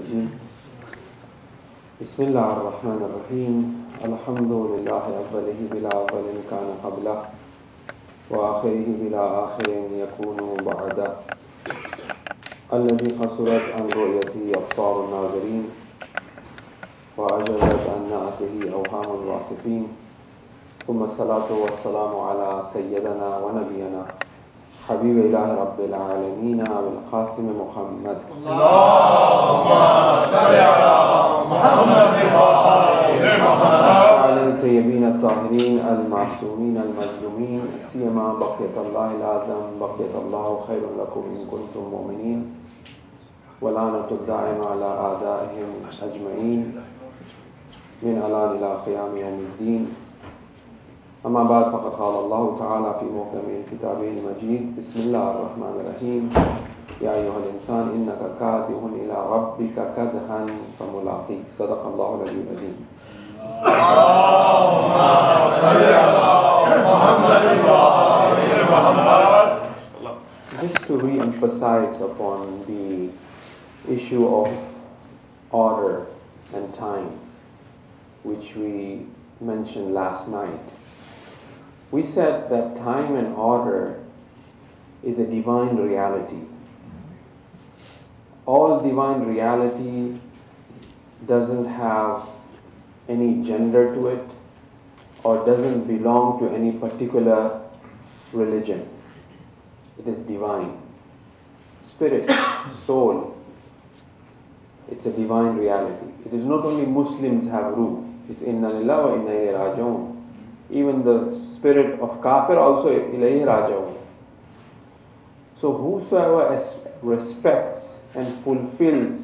الرجيم بسم الله الرحمن الرحيم الحمد لله أوله بلا أول كان قبله وآخره بلا آخر يكون بعده الذي قصرت عن رؤيته أبصار الناظرين وأجلت عن نعته أوهام الواصفين ثم الصلاة والسلام على سيدنا ونبينا حبيب إله رب العالمين والقاسم محمد اللهم صل على محمد وعلى الطيبين الطاهرين المعصومين المظلومين سيما بقية الله الأعظم بقية الله خير لكم إن كنتم مؤمنين ولعنة الدائم على أعدائهم أجمعين من الآن إلى قيام يوم الدين. أما بعد فقد قال الله تعالى في محكم كتابه المجيد بسم الله الرحمن الرحيم يا أيها الإنسان إنك كادح إلى ربك كدحا فملاقيه صدق الله العلي العظيم. اللهم صل على محمد وآل محمد. Just to re-emphasize upon the issue of order and time, which we mentioned last night. We said that time and order is a divine reality. All divine reality doesn't have any gender to it or doesn't belong to any particular religion. It is divine. Spirit, soul, it's a divine reality. It is not only Muslims have ruh, it's inna lillahi wa inna ilayhi raji'un. Even the spirit of kafir also ilayhi raji'un. So whosoever respects and fulfills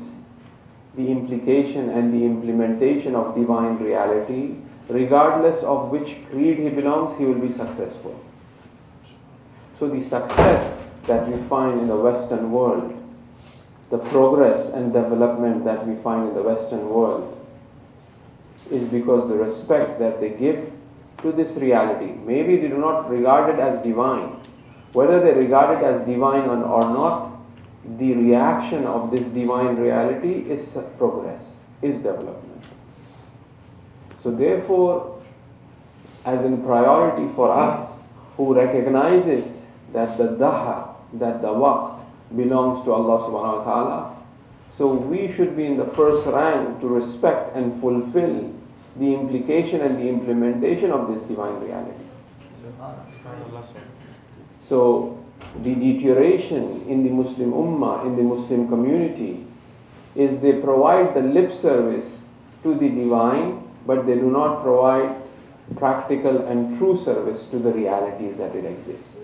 the implication and the implementation of divine reality, regardless of which creed he belongs, he will be successful. So the success that we find in the Western world, the progress and development that we find in the Western world, is because the respect that they give to this reality. Maybe they do not regard it as divine. Whether they regard it as divine or not, the reaction of this divine reality is progress, is development. So therefore, as in priority for us who recognizes that the daha, that the waqt belongs to Allah subhanahu wa ta'ala, so we should be in the first rank to respect and fulfill the implication and the implementation of this divine reality. So the deterioration in the Muslim ummah, in the Muslim community, is they provide the lip service to the divine, but they do not provide practical and true service to the realities that it exists.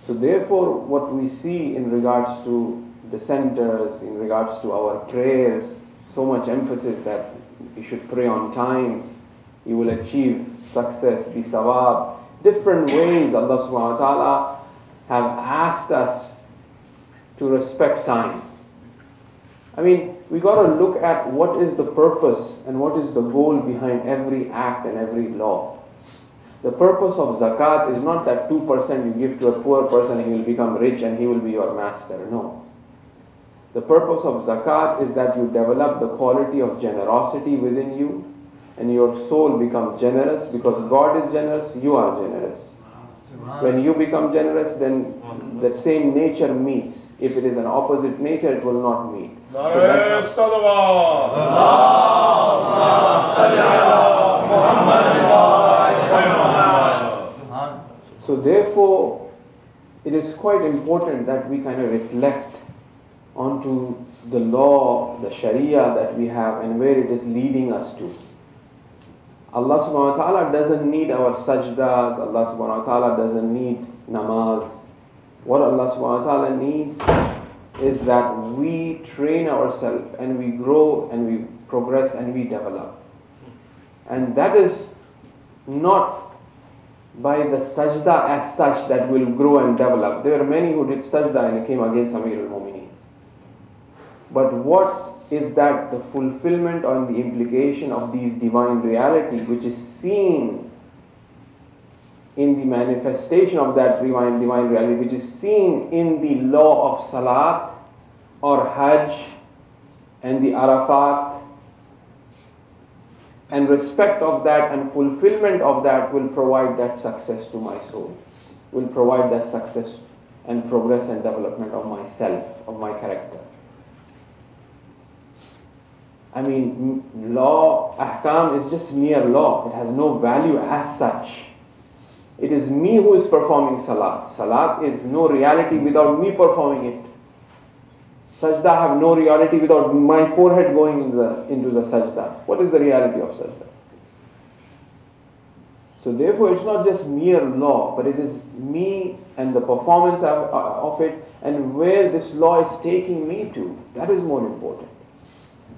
So therefore, what we see in regards to the centers, in regards to our prayers, so much emphasis that you should pray on time, you will achieve success, the sawab. Different ways Allah subhanahu wa ta'ala have asked us to respect time. I mean, we got to look at what is the purpose and what is the goal behind every act and every law. The purpose of zakat is not that 2% you give to a poor person and he will become rich and he will be your master. No. The purpose of zakat is that you develop the quality of generosity within you and your soul becomes generous because God is generous, you are generous. When you become generous, then the same nature meets. If it is an opposite nature, it will not meet. So therefore, it is quite important that we kind of reflect onto the law, the sharia that we have and where it is leading us to. Allah subhanahu wa ta'ala doesn't need our sajdas, Allah subhanahu wa ta'ala doesn't need namaz. What Allah subhanahu wa ta'ala needs is that we train ourselves and we grow and we progress and we develop. And that is not by the sajda as such that will grow and develop. There are many who did sajda and came against Amir al-Mu'mineen. But what is that the fulfillment on the implication of these divine reality, which is seen in the manifestation of that divine reality, which is seen in the law of salat or hajj and the Arafat, and respect of that and fulfillment of that will provide that success to my soul, will provide that success and progress and development of myself, of my character. I mean, law, ahkam is just mere law. It has no value as such. It is me who is performing salat. Salat is no reality without me performing it. Sajda have no reality without my forehead going into the sajda. What is the reality of sajda? So therefore it's not just mere law, but it is me and the performance of it and where this law is taking me to. That is more important.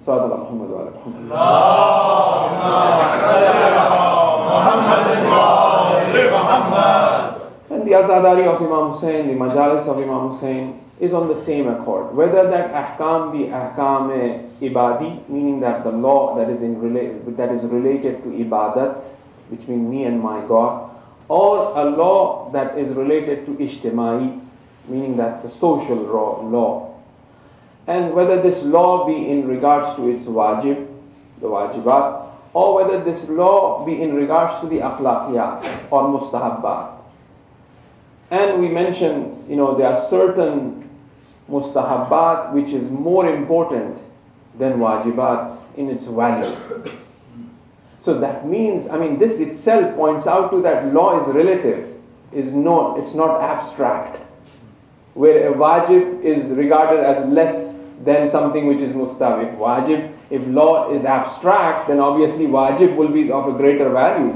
Sallallahu Muhammad wa ala And the azadari of Imam Hussain, the majalis of Imam Hussain is on the same accord. Whether that ahkam be ahkam ibadi, meaning that the law that is related to ibadat, between me and my God, or a law that is related to ijtimai, meaning that the social law. And whether this law be in regards to its wajib, the wajibat, or whether this law be in regards to the akhlaqiyat or mustahabbat. And we mentioned, there are certain mustahabbat which is more important than wajibat in its value. So that means, this itself points out to that law is relative, it's not abstract. Where a wajib is regarded as less than something which is mustahab. If law is abstract, then obviously wajib will be of a greater value.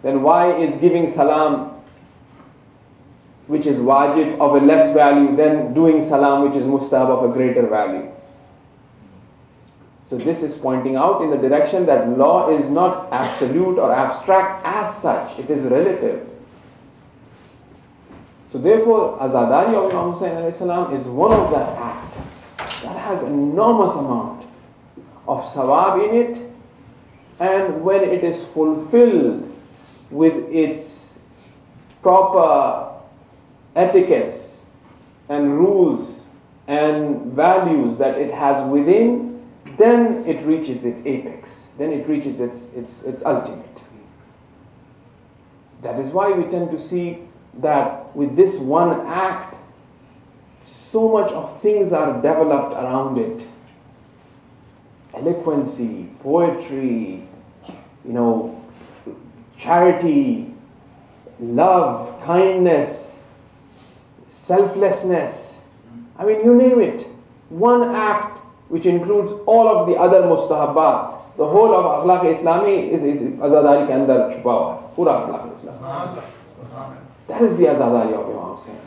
Then why is giving salam, which is wajib, of a less value than doing salam, which is mustahab, of a greater value? So this is pointing out in the direction that law is not absolute or abstract as such, it is relative. So therefore, azadari of Imam Hussain alayhi salam is one of that act that has enormous amount of sawab in it, and when it is fulfilled with its proper etiquettes and rules and values that it has within, then it reaches its apex, then it reaches its ultimate. That is why we tend to see that with this one act, so much of things are developed around it. Eloquency, poetry, charity, love, kindness, selflessness. You name it. One act which includes all of the other mustahabbat. The whole of akhlaq Islami is azadari ke andar chupa hua hai. Pura akhlaq Islami. That is the azadari of Imam Hussain.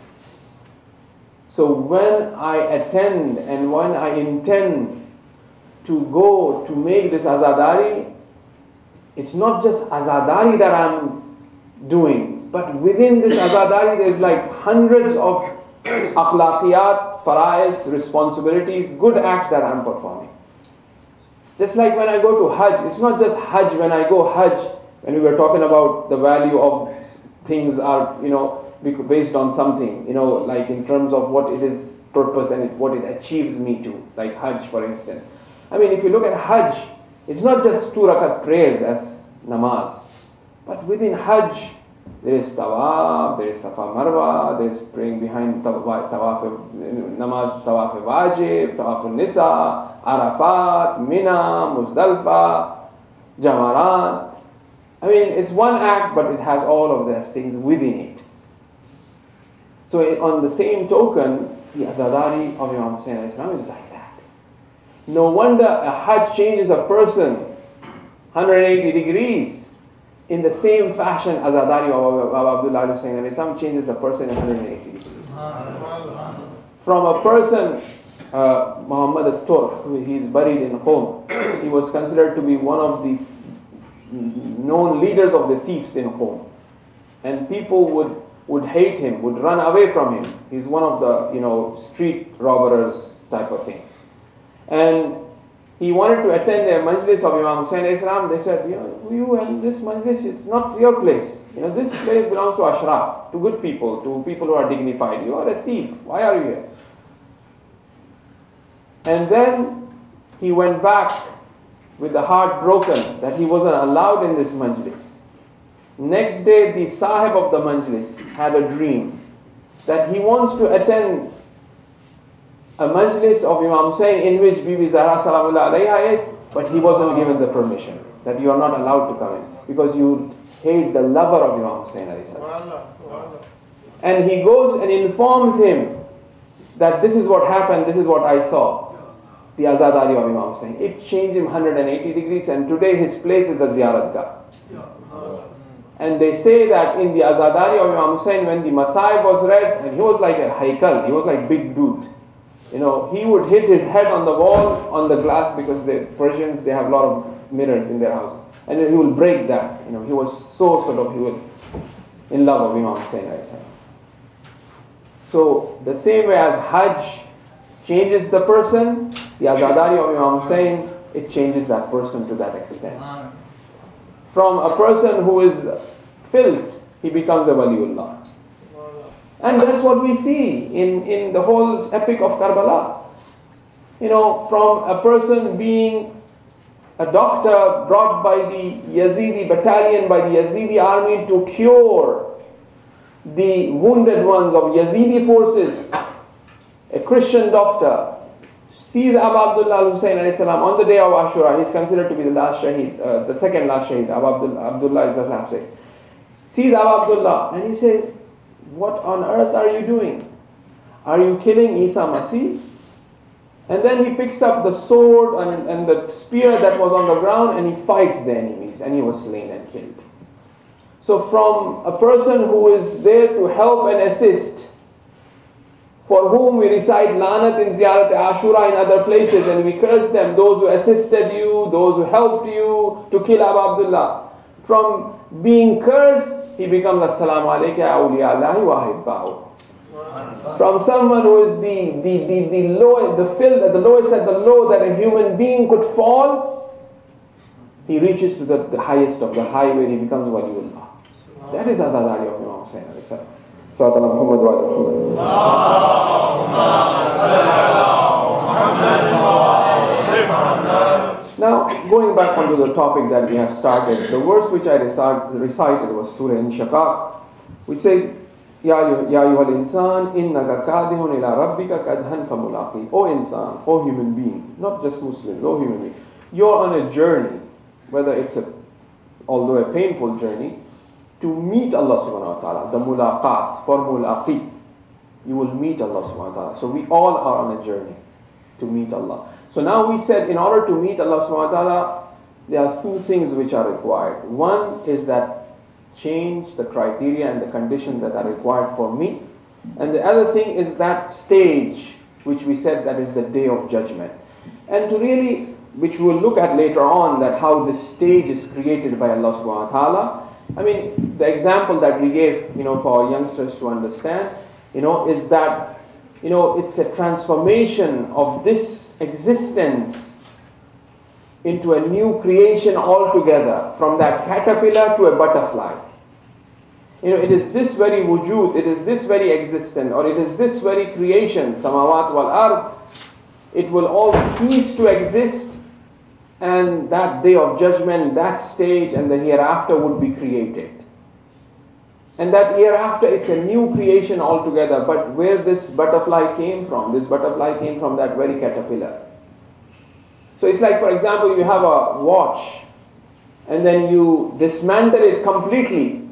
So when I attend and when I intend to go to make this azadari, it's not just azadari that I'm doing, but within this azadari there's like hundreds of akhlaqiyat, fara'is, responsibilities, good acts that I'm performing. Just like when I go to Hajj, it's not just Hajj. When I go Hajj, when we were talking about the value of things are, based on something, like in terms of what it is purpose and what it achieves me to, like Hajj for instance. If you look at Hajj, it's not just 2 rakat prayers as namaz, but within Hajj, there is tawaf, there is safa marwa, there is praying behind tawaf, namaz, tawaf wajib, tawaf nisa, Arafat, Mina, Muzdalfa, Jamarat. It's one act, but it has all of those things within it. So on the same token, the azadari of Imam Hussain is like that. No wonder a Hajj changes a person 180 degrees. In the same fashion, azadari of Abdullah Hussain changes a person 180 degrees. From a person, Muhammad al-Turk, he is buried in Qom. He was considered to be one of the known leaders of the thieves in Qom. And people would hate him, would run away from him. He's one of the, street robbers type of thing. And he wanted to attend a majlis of Imam Hussain alayhi salam. They said, you and this majlis, it's not your place. This place belongs to Ashraf, to good people, to people who are dignified. You are a thief. Why are you here? And then he went back with the heart broken that he wasn't allowed in this majlis. Next day, the sahib of the majlis had a dream that he wants to attend a majlis of Imam Hussain in which Bibi Zahra Salamullah alayha is, but he wasn't given the permission that you are not allowed to come in because you hate the lover of Imam Hussain alayhi salam. And he goes and informs him that this is what happened, this is what I saw, the Azadari of Imam Hussain. It changed him 180 degrees, and today his place is the Ziyaratgah. And they say that in the Azadari of Imam Hussain, when the Masaib was read, and he was like a haikal, he was like big dude. You know, he would hit his head on the wall, on the glass, because the Persians, they have a lot of mirrors in their house. And then he will break that. You know, he was so he was in love of Imam Hussain. So, the same way as Hajj changes the person, the Azadari of Imam Hussain, it changes that person to that extent. From a person who is filth, he becomes a waliullah. And that's what we see in the whole epic of Karbala. You know, from a person being a doctor brought by the Yazidi battalion, by the Yazidi army to cure the wounded ones of Yazidi forces, a Christian doctor sees Abu Abdullah al-Hussein alayhi salam on the day of Ashura. He's considered to be the last shaheed, the second last shaheed. Abdullah is the last shaheed. Sees Abu Abdullah and he says, what on earth are you doing? Are you killing Isa Masih? And then he picks up the sword and the spear that was on the ground and he fights the enemies, and he was slain and killed. So from a person who is there to help and assist, for whom we recite Lanat in Ziyarat Ashura in other places and we curse them, those who assisted you, those who helped you to kill Abu Abdullah. From being cursed, he becomes Assalamu alayka ya awliya Allahi wa ahibbahu. From someone who is the lowest at the low that a human being could fall, he reaches to the highest of the high where he becomes waliullah. That is Azadari of Imam Hussain alayhi salam. Sallallahu ala Muhammad wa ala Muhammad. Now, going back onto the topic that we have started, the verse which I recited was Surah Inshaqaq, which says, Ya ayyuhal insan, innaka kadihun ila rabbika kadhan famulaqi. O insan, O human being, not just Muslims, O human being, you're on a journey, whether it's although a painful journey, to meet Allah subhanahu wa ta'ala, the mulaqat, for mulaqi. You will meet Allah subhanahu wa ta'ala. So we all are on a journey to meet Allah. So now we said in order to meet Allah subhanahu wa ta'ala, there are two things which are required. One is that change the criteria and the conditions that are required for me. And the other thing is that stage which we said that is the day of judgment. And to really, which we'll look at later on, that how this stage is created by Allah subhanahu wa ta'ala. I mean, the example that we gave, for our youngsters to understand, is that, it's a transformation of this existence into a new creation altogether, from that caterpillar to a butterfly. It is this very wujud, it is this very existence, or it is this very creation, samawat wal ard, it will all cease to exist, and that day of judgment, that stage and the hereafter would be created. And that hereafter, it's a new creation altogether. But where this butterfly came from that very caterpillar. So it's like, for example, you have a watch, and then you dismantle it completely,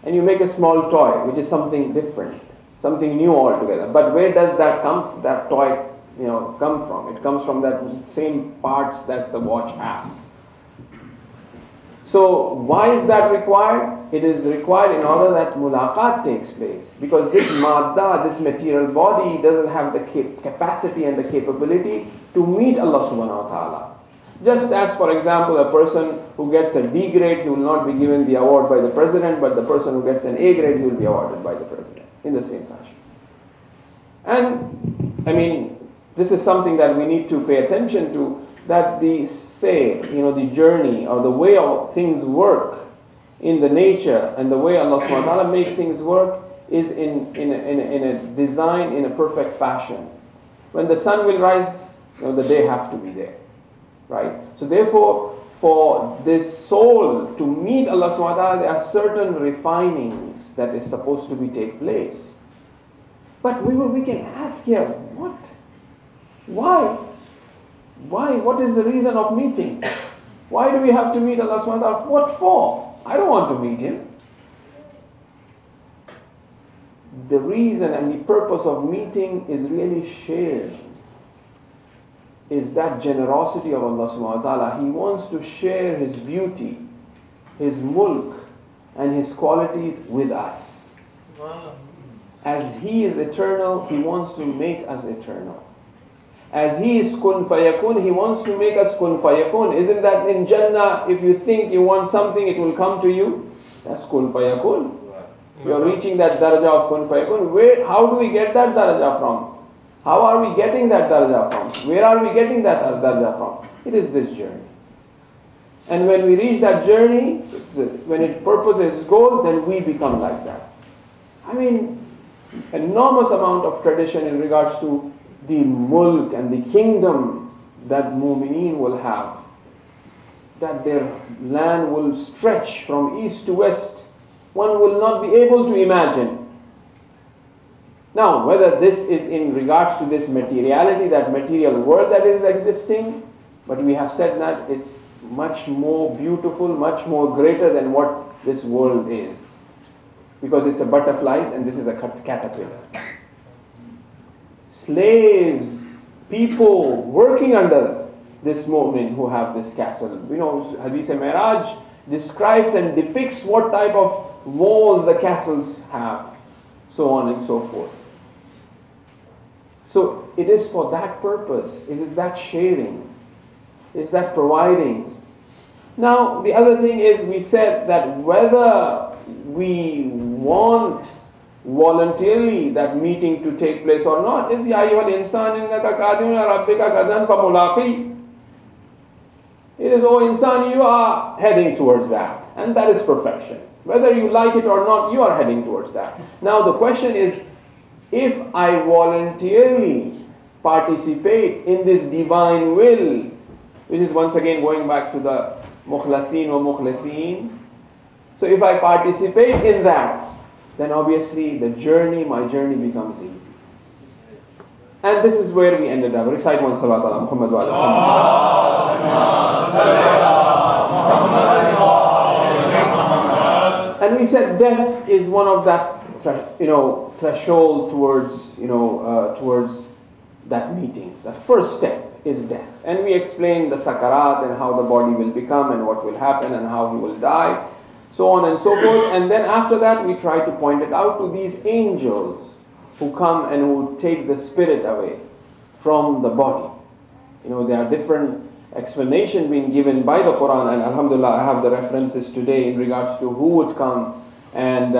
and you make a small toy, which is something different, something new altogether. But where does that toy come from? It comes from that same parts that the watch has. So why is that required? It is required in order that mulaqat takes place. Because this madda, this material body, doesn't have the capacity and the capability to meet Allah subhanahu wa ta'ala. Just as, for example, a person who gets a D grade, he will not be given the award by the president, but the person who gets an A grade, he will be awarded by the president, in the same fashion. And, I mean, this is something that we need to pay attention to, that the journey or the way of things work in the nature and the way Allah subhanahu wa ta'ala make things work is in a design in a perfect fashion. When the sun will rise, the day have to be there. right? So therefore, for this soul to meet Allah subhanahu wa ta'ala, there are certain refinings that is supposed to be take place. But we can ask here, what? Why? Why? What is the reason of meeting? Why do we have to meet Allah subhanahu wa ta'ala? What for? I don't want to meet Him. The reason and the purpose of meeting is really sharing. Is that generosity of Allah subhanahu wa ta'ala. He wants to share His beauty, His mulk, and His qualities with us. As He is eternal, He wants to make us eternal. As He is kun fayakun, He wants to make us kun fayakun. Isn't that in Jannah, if you think you want something, it will come to you? That's kun fayakun. You are reaching that daraja of kun fayakun. How do we get that daraja from? How are we getting that daraja from? Where are we getting that daraja from? It is this journey. And when we reach that journey, when its purpose is its goal, then we become like that. I mean, enormous amount of tradition in regards to the mulk and the kingdom that mu'mineen will have. That their land will stretch from east to west. One will not be able to imagine. Now, whether this is in regards to this materiality, that material world that is existing, but we have said that it's much more beautiful, much more greater than what this world is. Because it's a butterfly and this is a caterpillar. Slaves, people working under this moment who have this castle. You know, Hadith-e-Miraj describes and depicts what type of walls the castles have, so on and so forth. So it is for that purpose. It is that sharing. It is that providing. Now the other thing is, we said that whether we want voluntarily that meeting to take place or not is Ya ayyuhal insan innaka kadihun ila rabbika kadan famulaqi. It is, oh insan, you are heading towards that, and that is perfection. Whether you like it or not, you are heading towards that. Now the question is, if I voluntarily participate in this divine will, which is once again going back to the mukhlasin wa mukhlisin. So if I participate in that, then obviously the journey, my journey becomes easy. And this is where we ended up. Recite one salat ala Muhammad wa ala. And we said death is one of that, threshold towards, towards that meeting. The first step is death. And we explained the sakarat and how the body will become and what will happen and how he will die, so on and so forth. And then after that, we try to point it out to these angels who come and who take the spirit away from the body. There are different explanations being given by the Quran, and alhamdulillah, I have the references today in regards to who would come and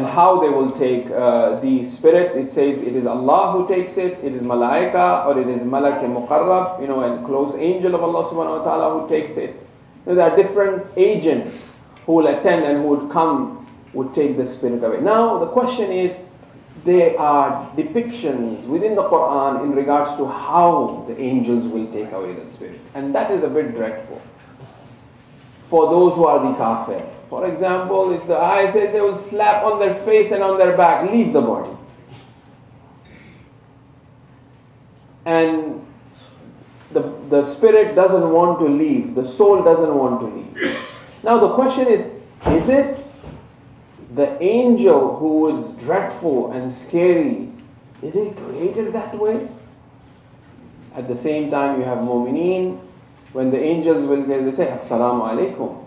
how they will take the spirit. It says it is Allah who takes it, it is malaika, or it is malak muqarrab, and close angel of Allah subhanahu wa ta'ala who takes it. There are different agents who will attend and who would come, would take the spirit away. Now the question is, there are depictions within the Quran in regards to how the angels will take away the spirit. And that is a bit dreadful for those who are the kafir. For example, if the ayah says they will slap on their face and on their back, leave the body. And the spirit doesn't want to leave, the soul doesn't want to leave. Now the question is it the angel who is dreadful and scary, is it created that way? At the same time, you have mu'mineen, when the angels will get, they say, Assalamu alaikum.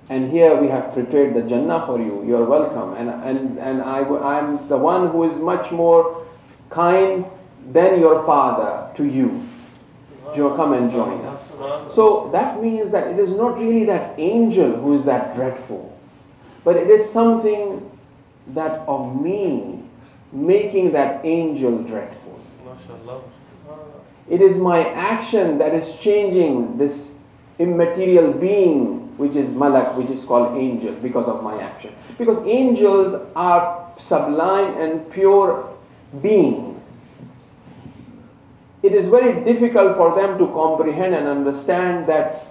And here we have prepared the Jannah for you, you are welcome. And I'm the one who is much more kind than your father to you. Come and join us. So that means that it is not really that angel who is that dreadful, but it is something that of me making that angel dreadful. It is my action that is changing this immaterial being, which is malak, which is called angel, because of my action. Because angels are sublime and pure beings. it is very difficult for them to comprehend and understand that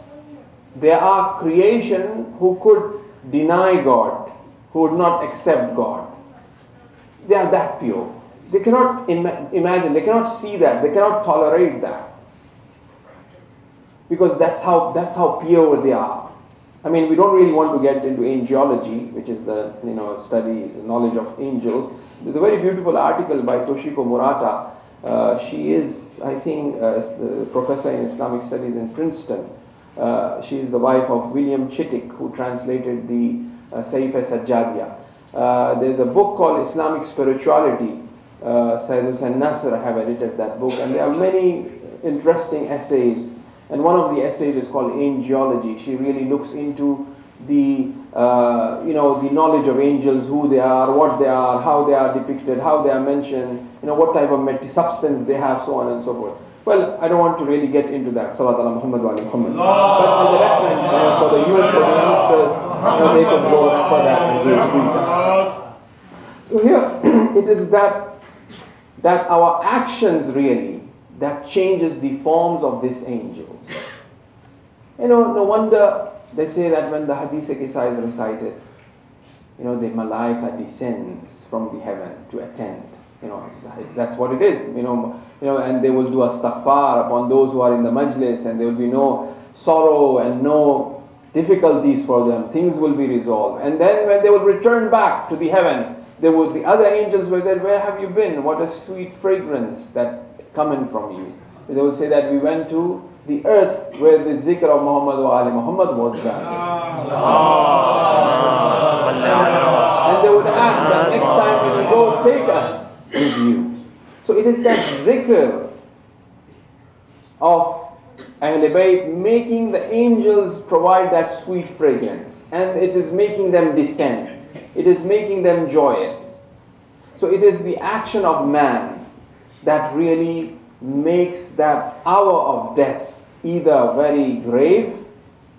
there are creation who could deny God, who would not accept God. They are that pure. They cannot imagine, they cannot see that, they cannot tolerate that. Because that's how pure they are. I mean, we don't really want to get into angelology, which is the study, the knowledge of angels. There's a very beautiful article by Toshiko Murata. She is, I think, a professor in Islamic studies in Princeton. She is the wife of William Chittick, who translated the Saif-e-Sajjadiyah. There's a book called Islamic Spirituality. Sayyid Hussain Nasr have edited that book, and there are many interesting essays. And one of the essays is called Angelology. She really looks into the the knowledge of angels, who they are, what they are, how they are depicted, how they are mentioned, what type of substance they have, so on and so forth. Well, I don't want to really get into that. Salat ala Muhammad wa ala Muhammad. But as a reference for the youth, for the youngsters, they could go for that and read that. So here it is that our actions really that changes the forms of these angels. No wonder they say that when the Hadith Qissa is recited, the Malaika descends from the heaven to attend. That's what it is. And they will do astaghfar upon those who are in the majlis, and there will be no sorrow and no difficulties for them. Things will be resolved. And then when they will return back to the heaven, the other angels will say, "Where have you been? What a sweet fragrance that coming from you." They will say that we went to the earth where the zikr of Muhammad wa ali Muhammad was done. And they would ask that next time when you go, take us with you. So it is that zikr of Ahl Bayt making the angels provide that sweet fragrance, and it is making them descend. It is making them joyous. So it is the action of man that really makes that hour of death either very grave,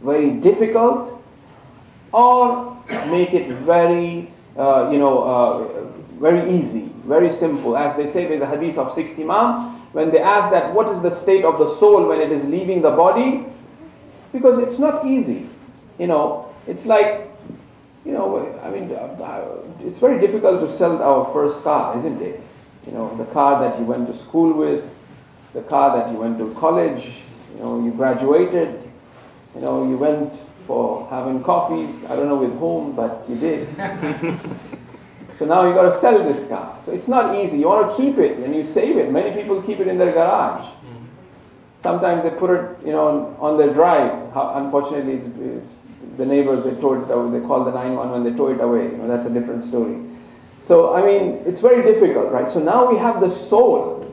very difficult, or make it very, very easy, very simple. As they say, there's a hadith of 6th Imam, when they ask that what is the state of the soul when it is leaving the body, because it's not easy. It's like, it's very difficult to sell our first car, isn't it? The car that you went to school with, the car that you went to college, you graduated, you went for having coffees, I don't know with whom, but you did. So now you got to sell this car. So it's not easy. You want to keep it and you save it. Many people keep it in their garage. Sometimes they put it, on their drive. Unfortunately, it's the neighbors, they tow it away. They call the 911, they tow it away. That's a different story. So, it's very difficult, right? So now we have the soul,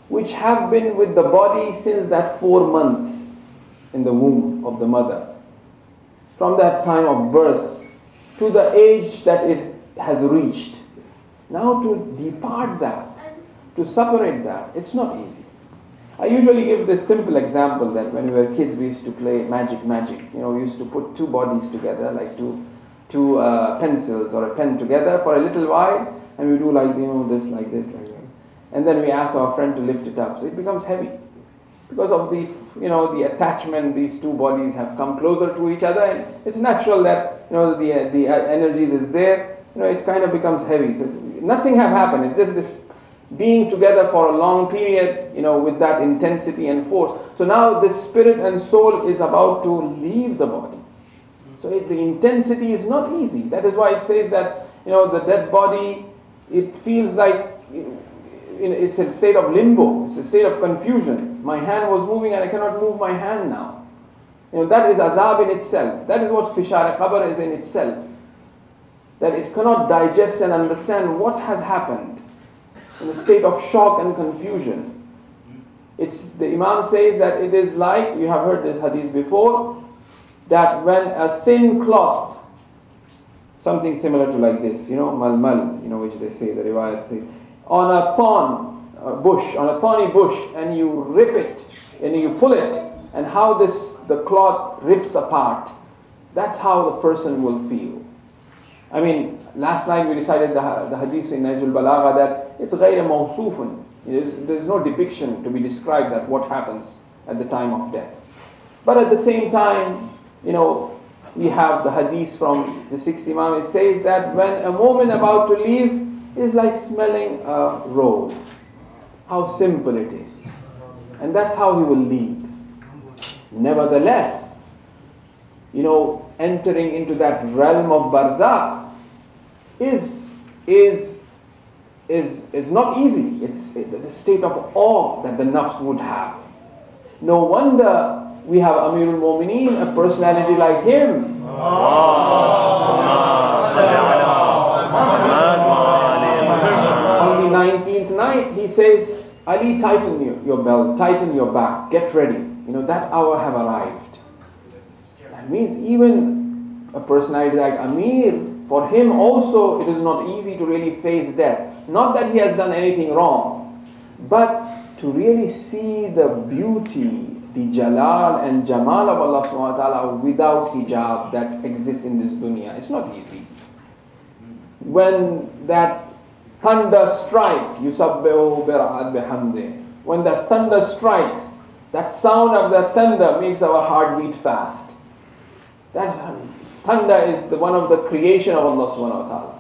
which have been with the body since that 4 months in the womb of the mother. From that time of birth to the age that it has reached. Now to depart that, to separate that, it's not easy. I usually give this simple example that when we were kids we used to play magic. We used to put two bodies together, like two pencils or a pen together for a little while, and we do like, this, like this, like that. And then we ask our friend to lift it up. So it becomes heavy. Because of the attachment, these two bodies have come closer to each other, and it's natural that, the energy is there, it kind of becomes heavy. So nothing have happened. It's just this being together for a long period, with that intensity and force. So now the spirit and soul is about to leave the body. So the intensity is not easy. That is why it says that, the dead body, it feels like, it's a state of limbo. It's a state of confusion. My hand was moving and I cannot move my hand now. That is azab in itself. That is what fishar qabr is in itself. That it cannot digest and understand what has happened. In a state of shock and confusion. The Imam says that it is like, you have heard this hadith before, that when a thin cloth, something similar to like this, malmal, which they say, the riwayat say, on a thorny bush, and you rip it, and you pull it, and how the cloth rips apart. That's how the person will feel. Last night we recited the hadith in Najul Balagha that it's غير موصوف. There's no depiction to be described that what happens at the time of death. But at the same time, we have the hadith from the sixth Imam. It says that when a moment about to leave is like smelling a rose. How simple it is. And that's how he will leave. Nevertheless, entering into that realm of barzakh is not easy. It's the state of awe that the nafs would have. No wonder we have Amirul Mu'mineen, a personality like him. On the 19th night, he says, Ali, tighten your belt, tighten your back, get ready. That hour have arrived. That means even a personality like Amir, for him also it is not easy to really face death. Not that he has done anything wrong, but to really see the beauty, the jalal and jamal of Allah subhanahu wa ta'ala without hijab that exists in this dunya. It's not easy. When that thunder strikes, yusabbihu bira'ad bihamdi. When that thunder strikes, that sound of that thunder makes our heart beat fast. That thunder is one of the creation of Allah subhanahu wa ta'ala.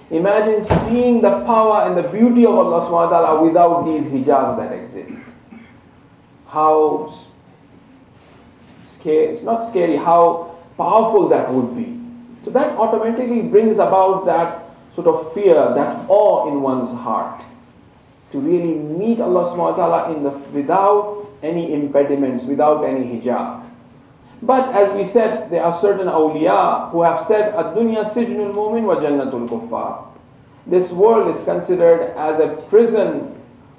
Imagine seeing the power and the beauty of Allah subhanahu wa ta'ala without these hijabs that exist. How scary, it's not scary, how powerful that would be. So that automatically brings about that sort of fear, that awe in one's heart. To really meet Allah subhanahu wa ta'ala without any impediments, without any hijab. But as we said, there are certain awliya who have said, Ad-dunya sijnul mu'min wa jannatul kuffar. This world is considered as a prison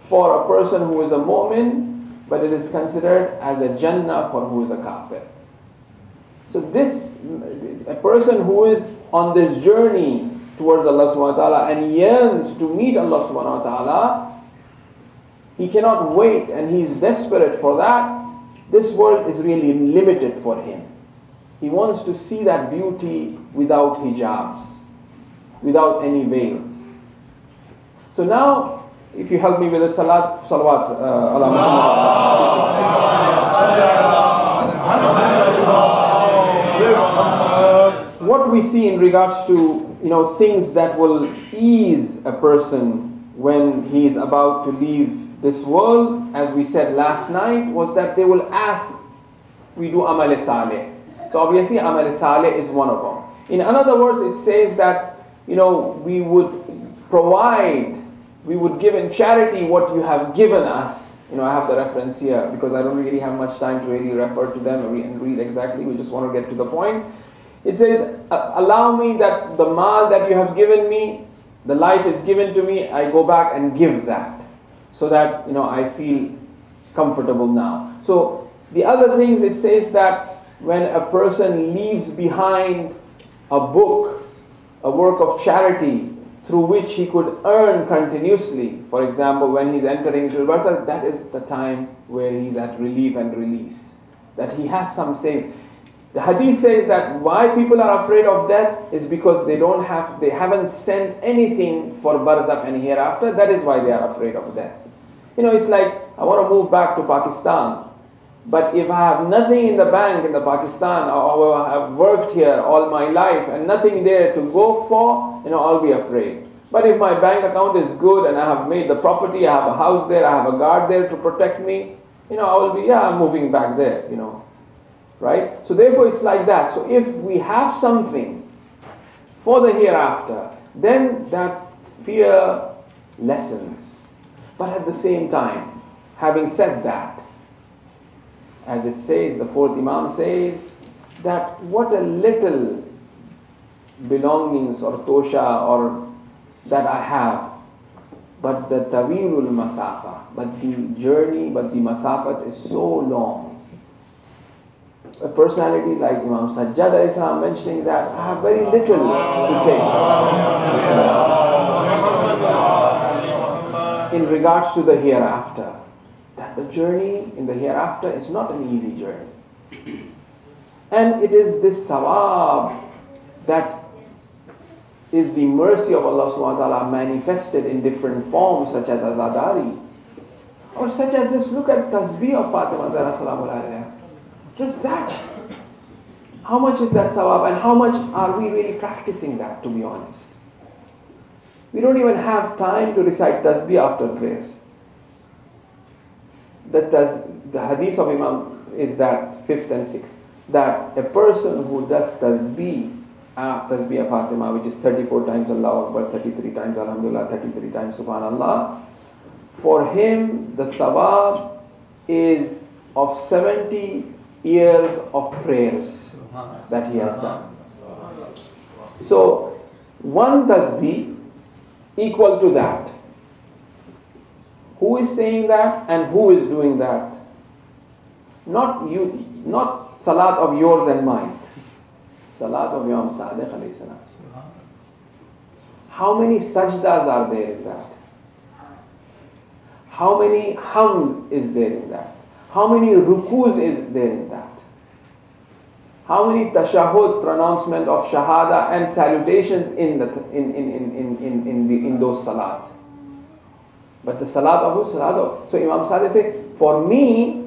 for a person who is a mu'min, but it is considered as a jannah for who is a kafir. So a person who is on this journey towards Allah subhanahu wa ta'ala and yearns to meet Allah subhanahu wa ta'ala, he cannot wait and he is desperate for that. This world is really limited for him. He wants to see that beauty without hijabs, without any veils. So now, if you help me with the salawat ala Muhammad. What we see in regards to things that will ease a person when he is about to leave this world, as we said last night, was that they will ask, we do amal saleh. So obviously amal saleh is one of them. In other words, it says that we would provide, we would give in charity what you have given us. I have the reference here because I don't really have much time to really refer to them and read exactly. We just want to get to the point. It says, allow me that the mal that you have given me, the life is given to me, I go back and give that. So that, I feel comfortable now. So the other things, it says that when a person leaves behind a book, a work of charity through which he could earn continuously, for example, when he's entering into the barzakh, that is the time where he's at relief and release. That he has some saving. The hadith says that why people are afraid of death is because they haven't sent anything for barzakh and hereafter. That is why they are afraid of death. It's like, I want to move back to Pakistan, but if I have nothing in the bank in Pakistan, or I have worked here all my life and nothing there to go for, I'll be afraid. But if my bank account is good and I have made the property, I have a house there, I have a guard there to protect me, I will be, I'm moving back there, right? So therefore it's like that. So if we have something for the hereafter, then that fear lessens. But at the same time, having said that, as it says, the fourth Imam says, that what a little belongings or tosha or that I have, but the tawilul masafa, but the journey, but the masafat is so long. A personality like Imam Sajjad alayhi salam mentioning that I have very little to take. In regards to the hereafter, that the journey in the hereafter is not an easy journey. And it is this sawab that is the mercy of Allah subhanahu wa ta'ala manifested in different forms such as azadari. Or such as just look at tasbih of Fatima Zahra Salamu Alayha. Just that. How much is that sawab and how much are we really practicing that, to be honest? We don't even have time to recite tasbih after prayers. The hadith of Imam is that, 5th and 6th, that a person who does tasbih of Fatima, which is 34 times Allahu Akbar, 33 times Alhamdulillah, 33 times Subhanallah, for him the sawab is of 70 years of prayers that he has done. So, one tasbih equal to that. Who is saying that and who is doing that? Not you, not salat of yours and mine. Salat of Imam Sadiq alayhi salam. How many sajdas are there in that? How many hamd is there in that? How many rukus is there in that? How many tashahhud, pronouncement of shahada and salutations in those salats? But the salat of who? Salat of. So Imam Sadiq said, for me,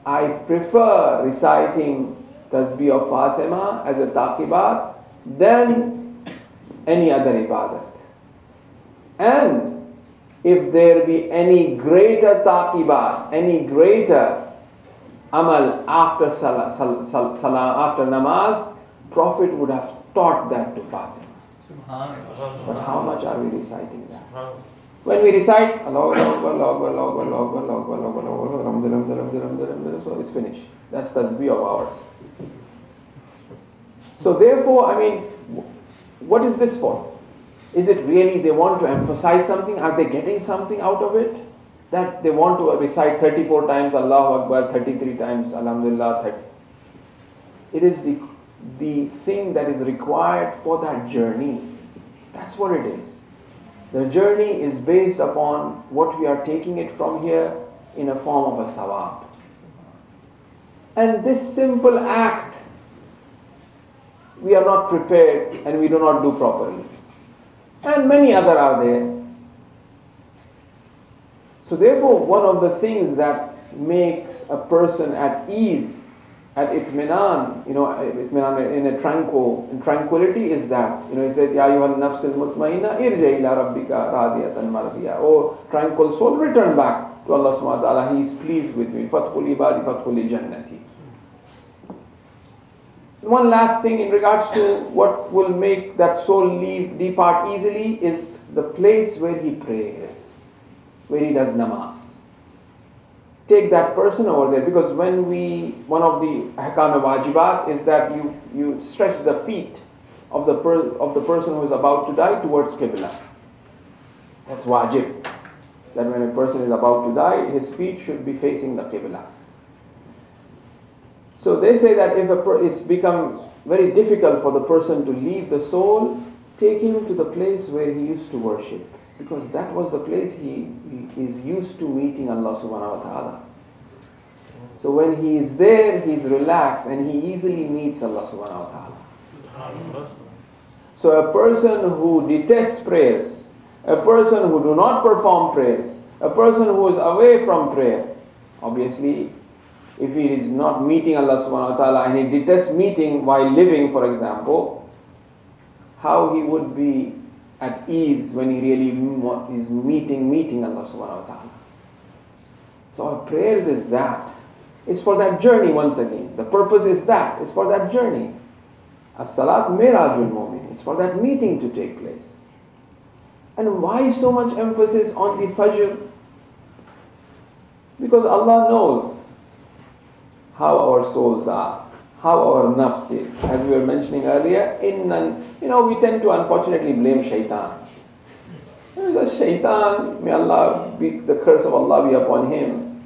I prefer reciting tasbih of Fatima as a taqibat than any other ibadat. And if there be any greater taqibat, any greater amal after salam, after namaz, Prophet would have taught that to Fatima. But how much are we reciting that? When we recite Allahu Akbar, Allahu Akbar, Allahu Akbar, Allahu Akbar, Allahu Akbar, Allahu Akbar, Allahu Akbar, Alhamdulillah, so it's finished. That's tasbih of ours. So therefore, I mean, what is this for? Is it really they want to emphasize something? Are they getting something out of it? That they want to recite 34 times Allahu Akbar, 33 times Alhamdulillah, 30. It is the thing that is required for that journey. That's what it is. The journey is based upon what we are taking it from here in a form of a sawab. And this simple act, we are not prepared and we do not do properly. And many other are there. So therefore, one of the things that makes a person at ease, at itminan, itminan in tranquility is that, he says, Ya ayyuhan nafsil mutmainna irja ila rabbika radiyatan mardiya. Oh, tranquil soul, return back to Allah subhanahu wa ta'ala. He is pleased with me. Fathul ibadi, fathul jannati. One last thing in regards to what will make that soul depart easily is the place where he prays, where he does namaz. Take that person over there, because one of the ahkam wajibat is that you stretch the feet of the person who is about to die towards Qibla. That's wajib. That when a person is about to die, his feet should be facing the Qibla. So they say that if it's become very difficult for the person to leave the soul, take him to the place where he used to worship. Because that was the place he is used to meeting Allah subhanahu wa ta'ala. So when he is there, he is relaxed and he easily meets Allah subhanahu wa ta'ala. So a person who detests prayers, a person who do not perform prayers, a person who is away from prayer, obviously, if he is not meeting Allah subhanahu wa ta'ala and he detests meeting while living, for example, how he would be at ease when he really is meeting Allah subhanahu wa ta'ala. So our prayers is that. It's for that journey once again. The purpose is that. It's for that journey. As-salat mirajul mu'min. It's for that meeting to take place. And why so much emphasis on the fajr? Because Allah knows how our souls are, how our nafs is. As we were mentioning earlier, we tend to unfortunately blame shaitan. The shaitan, may the curse of Allah be upon him.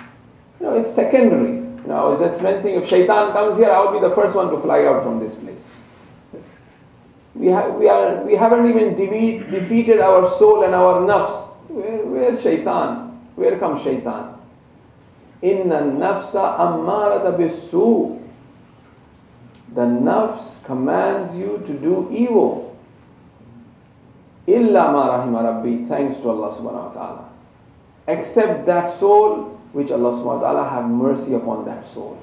It's secondary. I was just mentioning, if shaitan comes here, I will be the first one to fly out from this place. We haven't even defeated our soul and our nafs. Where's shaitan? Where comes shaitan? Inna nafsa ammarata bisu. The nafs commands you to do evil. Illa ma rahima rabbi. Thanks to Allah subhanahu wa ta'ala. except that soul which Allah subhanahu wa ta'ala have mercy upon that soul.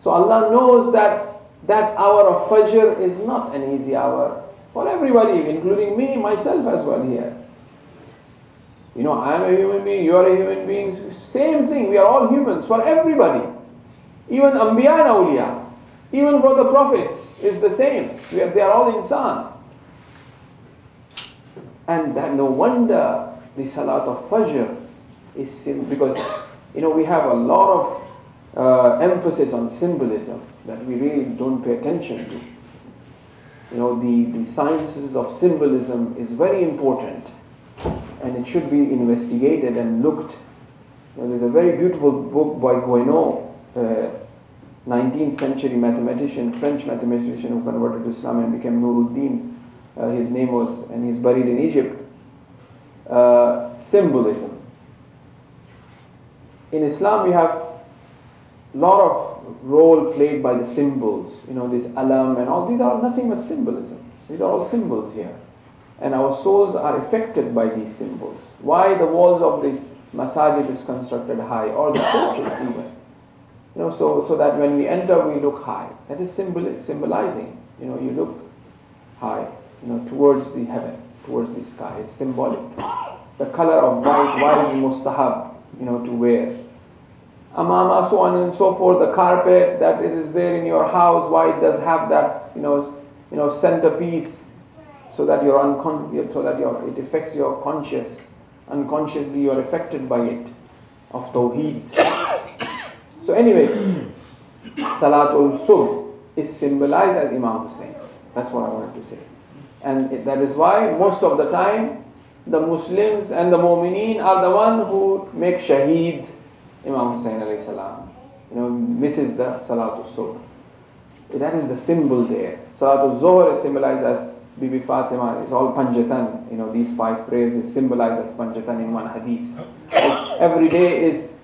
So Allah knows that that hour of Fajr is not an easy hour for everybody, including me, myself as well here. You know, I am a human being, you are a human being, same thing, we are all humans, for everybody. Even Anbiya and Awliya, even for the prophets, is the same. They are all insan. And that no wonder the Salat of Fajr is because, you know, we have a lot of emphasis on symbolism that we really don't pay attention to. You know, the sciences of symbolism is very important, and it should be investigated and looked. You know, there's a very beautiful book by Guénon, 19th century mathematician, French mathematician who converted to Islam and became Nuruddin. His name was, and he's buried in Egypt. Symbolism. In Islam, we have a lot of role played by the symbols. You know, this alam and all these are nothing but symbolism. These are all symbols here. And our souls are affected by these symbols. Why the walls of the masajid is constructed high, or the churches even. You know, so that when we enter, we look high. That is symbolizing. You know, you look high, you know, towards the heaven, towards the sky. It's symbolic. The color of white, why is mustahab, you know, to wear. Amama, so on and so forth. The carpet that it is there in your house, why it does have that, you know, centerpiece, so that it affects your conscious. Unconsciously, you are affected by it, of Tawheed. So anyways, Salatul Subh is symbolized as Imam Hussein. That's what I wanted to say. And that is why most of the time, the Muslims and the Mu'mineen are the one who make Shaheed Imam Hussein alayhi salam. You know, misses the Salatul Subh. That is the symbol there. Salatul Zohar is symbolized as Bibi Fatima. It's all Panjatan. You know, these 5 prayers is symbolized as Panjatan in one hadith. Every day is